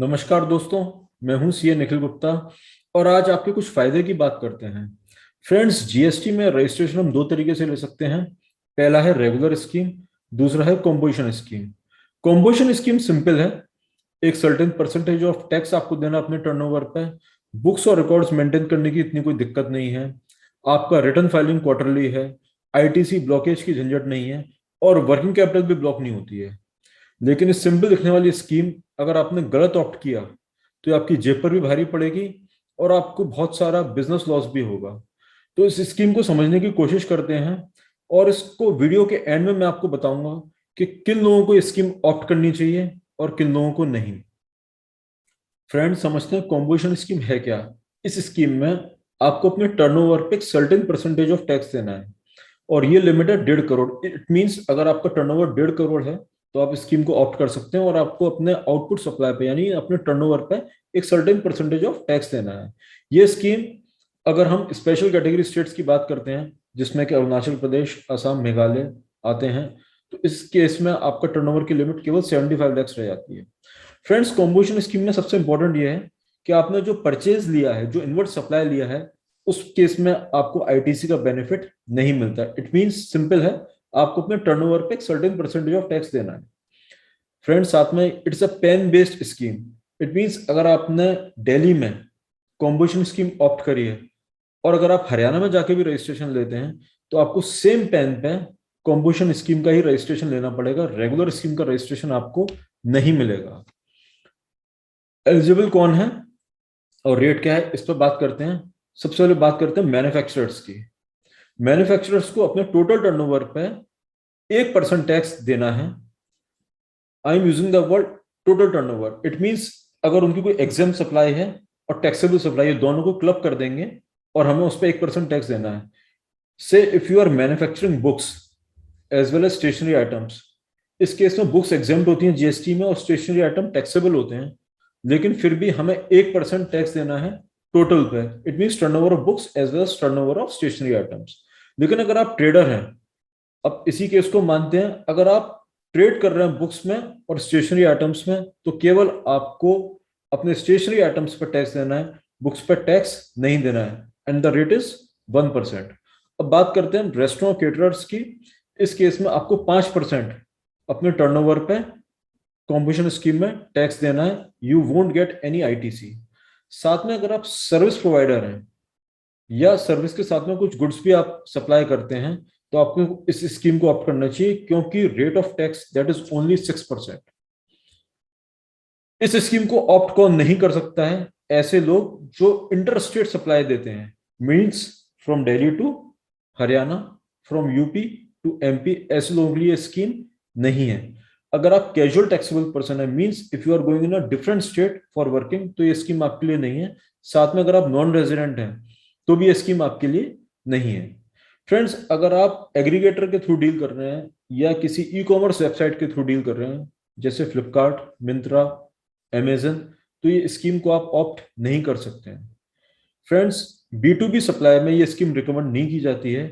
नमस्कार दोस्तों। मैं हूं सीए निखिल गुप्ता और आज आपके कुछ फायदे की बात करते हैं। फ्रेंड्स, जीएसटी में रजिस्ट्रेशन हम दो तरीके से ले सकते हैं। पहला है रेगुलर स्कीम, दूसरा है composition scheme. Composition scheme simple है। एक सर्टेन परसेंटेज ऑफ टैक्स आपको देना अपने टर्नओवर पे। बुक्स और रिकॉर्ड्स मेंटेन करने की इतनी कोई दिक्कत नहीं है। आपका रिटर्न फाइलिंग क्वार्टरली है। आईटीसी ब्लॉकेज की झंझट नहीं है और वर्किंग कैपिटल भी ब्लॉक नहीं होती है। लेकिन इस सिंपल दिखने वाली स्कीम अगर आपने गलत ऑप्ट किया तो ये आपकी जेब पर भी भारी पड़ेगी और आपको बहुत सारा बिजनेस लॉस भी होगा। तो इस स्कीम को समझने की कोशिश करते हैं और इसको वीडियो के एंड में मैं आपको बताऊंगा कि किन लोगों को स्कीम ऑप्ट करनी चाहिए और किन लोगों को नहीं। फ्रेंड, समझते हैं कॉम्पोजिशन स्कीम है क्या। इस स्कीम में आपको अपने टर्नओवर पे एक सर्टेन परसेंटेज ऑफ टैक्स देना है और ये लिमिट है 1.5 करोड़। इट मींस अगर आपका टर्नओवर 1.5 करोड़ है तो आप स्कीम को ऑप्ट कर सकते हैं और आपको अपने आउटपुट सप्लाई पे यानी अपने टर्नओवर पे एक सर्टेन परसेंटेज ऑफ टैक्स देना है। ये स्कीम, अगर हम स्पेशल कैटेगरी स्टेट्स की बात करते हैं जिसमें कि अरुणाचल प्रदेश, असम, मेघालय आते हैं, तो इस केस में आपका टर्नओवर की लिमिट केवल 75 लैक्स रह जाती है। फ्रेंड्स, कॉम्पोजिशन स्कीम में सबसे इंपॉर्टेंट ये है कि आपने जो परचेज लिया है, जो इनवर्ट सप्लाई लिया है, उस केस में आपको आईटीसी का बेनिफिट नहीं मिलता। इट मींस सिंपल है, आपको अपने टर्नओवर पे एक सर्टेन परसेंटेज ऑफ टैक्स देना है। फ्रेंड्स, साथ में it's a pen based scheme. It means अगर आपने दिल्ली में कॉम्पोजिशन स्कीम ऑप्ट करी है और अगर आप हरियाणा में जाके भी रजिस्ट्रेशन लेते हैं तो आपको सेम पेन पे कॉम्पोजिशन स्कीम का ही रजिस्ट्रेशन लेना पड़ेगा। रेगुलर स्कीम का रजिस्ट्रेशन आपको नहीं मिलेगा। एलिजिबल कौन है और रेट क्या है, इस पर बात करते हैं। सबसे पहले बात करते हैं मैन्युफैक्चरर्स की। मैन्युफैक्चरर्स को अपने टोटल टर्नओवर पे 1% टैक्स देना है। I am using the word total turnover. It means अगर उनकी कोई एग्जाम सप्लाई है और टैक्सेबल सप्लाई है, दोनों को क्लब कर देंगे और हमें उस पर 1% टैक्स देना है। से if you are manufacturing books as well as stationery items, इस केस में बुक्स एग्जाम्प्ट होती हैं जीएसटी में और स्टेशनरी आइटम टैक्सेबल होते हैं, लेकिन फिर भी हमें 1% टैक्स देना है टोटल पे। It mean turnover of books as well as turnover of stationery items. लेकिन अगर आप ट्रेडर हैं, अब इसी केस को मानते हैं, अगर आप ट्रेड कर रहे हैं बुक्स में और स्टेशनरी आइटम्स में, तो केवल आपको अपने स्टेशनरी आइटम्स पर टैक्स देना है, बुक्स पर टैक्स नहीं देना है, एंड द रेट इज 1%। अब बात करते हैं रेस्टोरेंट केटरर्स की। इस केस में आपको 5% अपने टर्नओवर पे कॉम्पोजिशन स्कीम में टैक्स देना है। You won't get any ITC. साथ में अगर आप सर्विस प्रोवाइडर हैं या सर्विस के साथ में कुछ गुड्स भी आप सप्लाई करते हैं तो आपको इस स्कीम को ऑप्ट करना चाहिए, क्योंकि rate of tax that is only 6%। इस स्कीम को ऑप्ट कौन नहीं कर सकता है? ऐसे लोग जो इंटर स्टेट सप्लाई देते हैं, means from Delhi to Haryana, from UP to MP, ऐसे लोगों के लिए स्कीम नहीं है। अगर आप कैजुअल टैक्सेबल पर्सन है, means if you are going in a different state for working, तो ये स्कीम आपके लिए नहीं है। साथ में अगर आप नॉन रेजिडेंट हैं तो भी ये स्कीम आपके लिए नहीं है। फ्रेंड्स, अगर आप एग्रीगेटर के थ्रू डील कर रहे हैं या किसी ई कॉमर्स वेबसाइट के थ्रू डील कर रहे हैं जैसे फ्लिपकार्ट, मिंत्रा, अमेजन, तो ये स्कीम को आप ऑप्ट नहीं कर सकते हैं। फ्रेंड्स, B2B सप्लाई में ये स्कीम रिकमेंड नहीं की जाती है।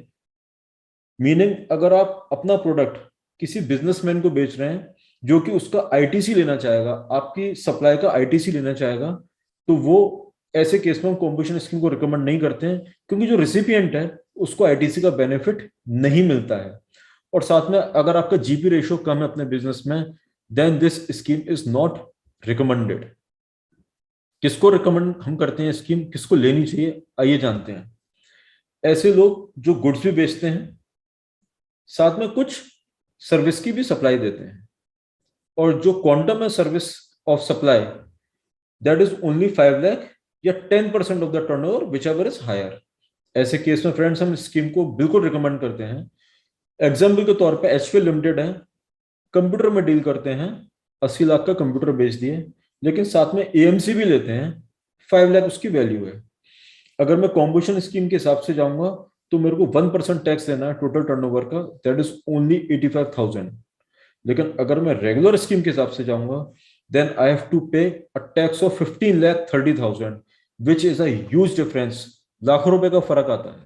मीनिंग अगर आप अपना प्रोडक्ट किसी बिजनेसमैन को बेच रहे हैं जो कि उसका आईटीसी लेना चाहेगा, आपकी सप्लाई का आईटीसी लेना चाहेगा, तो वो ऐसे केस में हम कॉम्पोजिशन स्कीम को रिकमेंड नहीं करते हैं, क्योंकि जो रिसिपिएंट है उसको आईटीसी का बेनिफिट नहीं मिलता है। और साथ में अगर आपका जीपी रेशियो कम है अपने बिजनेस में, then this scheme is not recommended. किसको रिकमेंड हम करते हैं स्कीम, किसको लेनी चाहिए, आइए जानते हैं। ऐसे लोग जो गुड्स भी बेचते हैं, साथ में कुछ सर्विस की भी सप्लाई देते हैं, और जो क्वांटम है service of supply that is only 5 lakh या 10% of the turnover, whichever is higher. ऐसे केस में फ्रेंड्स हम स्कीम को बिल्कुल रिकमेंड करते हैं। एग्जाम्पल के तौर पे एचपीएल लिमिटेड है, कंप्यूटर में डील करते हैं, 80 लाख का कंप्यूटर बेच दिए, लेकिन साथ में एएमसी भी लेते हैं, 5 लाख उसकी वैल्यू है। अगर मैं कॉम्पोजिशन स्कीम के हिसाब से जाऊंगा तो मेरे को 1% टैक्स देना है टोटल टर्नओवर का, दैट इज ओनली 85,000। लेकिन अगर मैं रेगुलर स्कीम के हिसाब से जाऊंगा देन आई हैव टू पे a tax of 15,30,000, which is a huge difference. लाखों रुपए का फर्क आता है।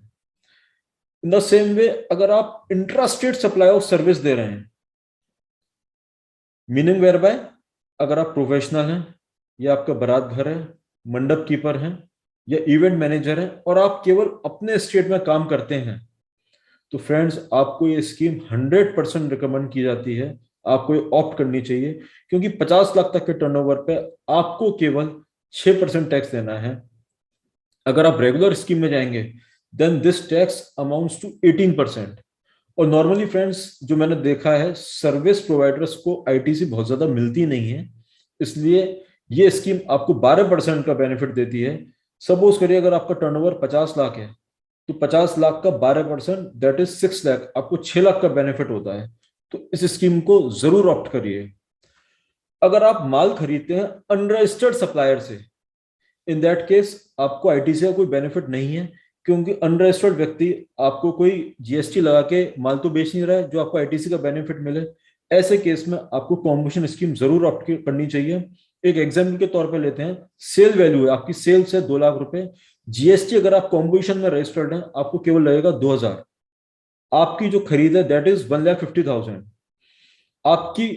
इन द सेम वे अगर आप इंट्रास्टेट सप्लाई ऑफ सर्विस दे रहे हैं, मीनिंग वेयर बाय अगर आप प्रोफेशनल हैं या आपका बारात घर है, मंडप कीपर है या इवेंट मैनेजर है और आप केवल अपने स्टेट में काम करते हैं, तो फ्रेंड्स आपको ये स्कीम 100% रिकमेंड की जाती है, आपको ये ऑप्ट करनी चाहिए, क्योंकि 50 लाख तक के टर्नओवर पे आपको केवल 6% टैक्स देना है। अगर आप रेगुलर स्कीम में जाएंगे then this tax amounts to 18%। और नॉर्मली फ्रेंड्स जो मैंने देखा है, सर्विस प्रोवाइडर्स को आईटीसी बहुत ज्यादा मिलती नहीं है, इसलिए ये स्कीम आपको 12% का बेनिफिट देती है। सपोज करिए अगर आपका टर्नओवर 50 लाख है, तो 50 लाख का 12% दैट इज 6 लाख, आपको 6 लाख का बेनिफिट होता है। तो इस स्कीम को जरूर ऑप्ट करिए। अगर आप माल खरीदते हैं अनरजिस्टर्ड सप्लायर से, इन दैट केस आपको आईटीसी का कोई बेनिफिट नहीं है, क्योंकि अनरजिस्टर्ड व्यक्ति आपको कोई जीएसटी लगा के माल तो बेच नहीं रहा है जो आपको आईटीसी का बेनिफिट मिले। ऐसे केस में आपको कॉम्बिनेशन स्कीम जरूर ऑप्ट करनी चाहिए। एक एग्जाम्पल के तौर पे लेते हैं, सेल वैल्यू है आपकी, सेल्स है 2 लाख रुपए, जीएसटी अगर आप कॉम्बिनेशन में रजिस्टर्ड है आपको केवल लगेगा 2000, आपकी जो खरीद है दैट इज 1,50,000, आपकी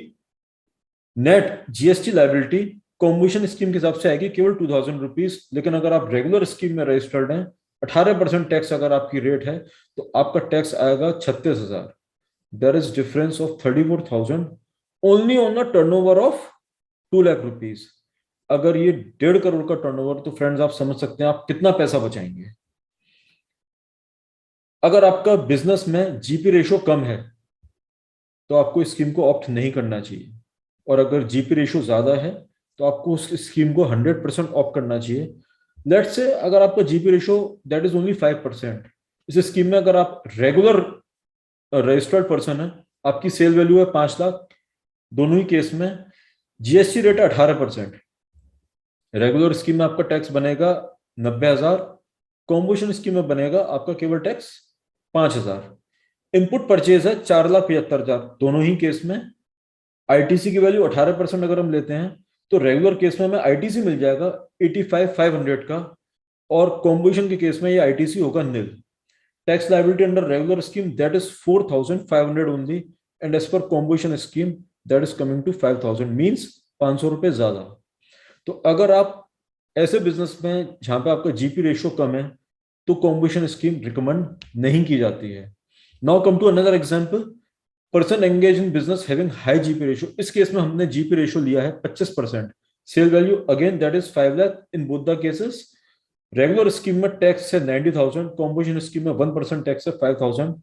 net GST liability combination scheme के हिसाब से आएगी केवल 2,000 रुपीज। लेकिन अगर आप रेगुलर स्कीम में रजिस्टर्ड हैं, 18% टैक्स अगर आपकी रेट है, तो आपका टैक्स आएगा 36,000। There is difference of 34,000 only on the turnover of 2 lakh rupees. अगर ये 1.5 करोड़ का टर्नओवर, तो फ्रेंड्स आप समझ सकते हैं आप कितना पैसा बचाएंगे। अगर आपका बिजनेस में जीपी रेशो कम है, तो आपको इस स्कीम को ऑप्ट नहीं करना चाहिए, और अगर जीपी रेशो ज्यादा है तो आपको उस स्कीम को 100% ऑप्ट करना चाहिए। लेट्स से अगर आपका GP ratio that is only 5%, इस स्कीम में अगर आप रेगुलर रजिस्टर्ड पर्सन है, आपकी सेल वैल्यू है 5 लाख, दोनों ही केस में जीएसटी रेट है 18%, रेगुलर स्कीम में आपका टैक्स बनेगा 90,000, कॉम्बिनेशन स्कीम में बनेगा आपका केवल टैक्स 5,000। इनपुट परचेज है 4,75,000, दोनों ही केस में आईटीसी की वैल्यू 18% अगर हम लेते हैं, तो रेगुलर केस में हमें आईटीसी मिल जाएगा 85,500 का, और कॉम्बिनेशन के केस में ये आईटीसी होगा nil. Tax liability under regular scheme that is 4,500 only, and as per combination scheme that is coming to 5,000, means 500 रुपए ज्यादा। तो अगर आप ऐसे बिजनेस में जहां पे आपका जीपी रेशियो कम है, तो कॉम्बिनेशन स्कीम रिकमेंड नहीं की जाती है। Now come to another example, person engage in business having high GP ratio. इस केस में हमने जीपी रेशियो लिया है 25%, sale value again that is 5 lakh in both the cases. Regular scheme में टैक्स है 90,000, कॉम्बिनेशन स्कीम में 1% टैक्स है 5,000।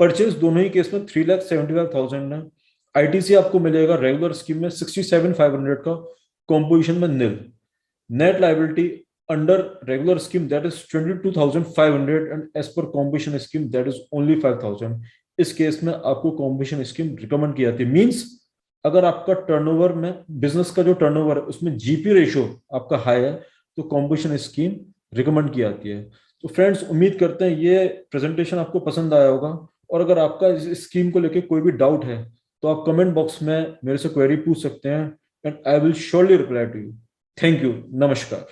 Purchase दोनों ही केस में 3,75,000 है। आईटीसी आपको मिलेगा रेगुलर स्कीम में 67,500 का, कॉम्बिनेशन में nil. Net liability under regular scheme that is 22,500, and as per combination scheme that is only 5,000। इस केस में आपको कॉम्बिनेशन स्कीम रिकमेंड की जाती है। मींस अगर आपका टर्नओवर में, बिजनेस का जो टर्नओवर है उसमें जीपी रेशियो आपका हाई है, तो कॉम्बिनेशन स्कीम रिकमेंड की जाती है। तो फ्रेंड्स उम्मीद करते हैं ये प्रेजेंटेशन आपको पसंद आया होगा, और अगर आपका इस स्कीम को लेकर कोई भी डाउट है तो आप कमेंट बॉक्स में मेरे से क्वेरी पूछ सकते हैं, and I will surely reply to you. Thank you, नमस्कार।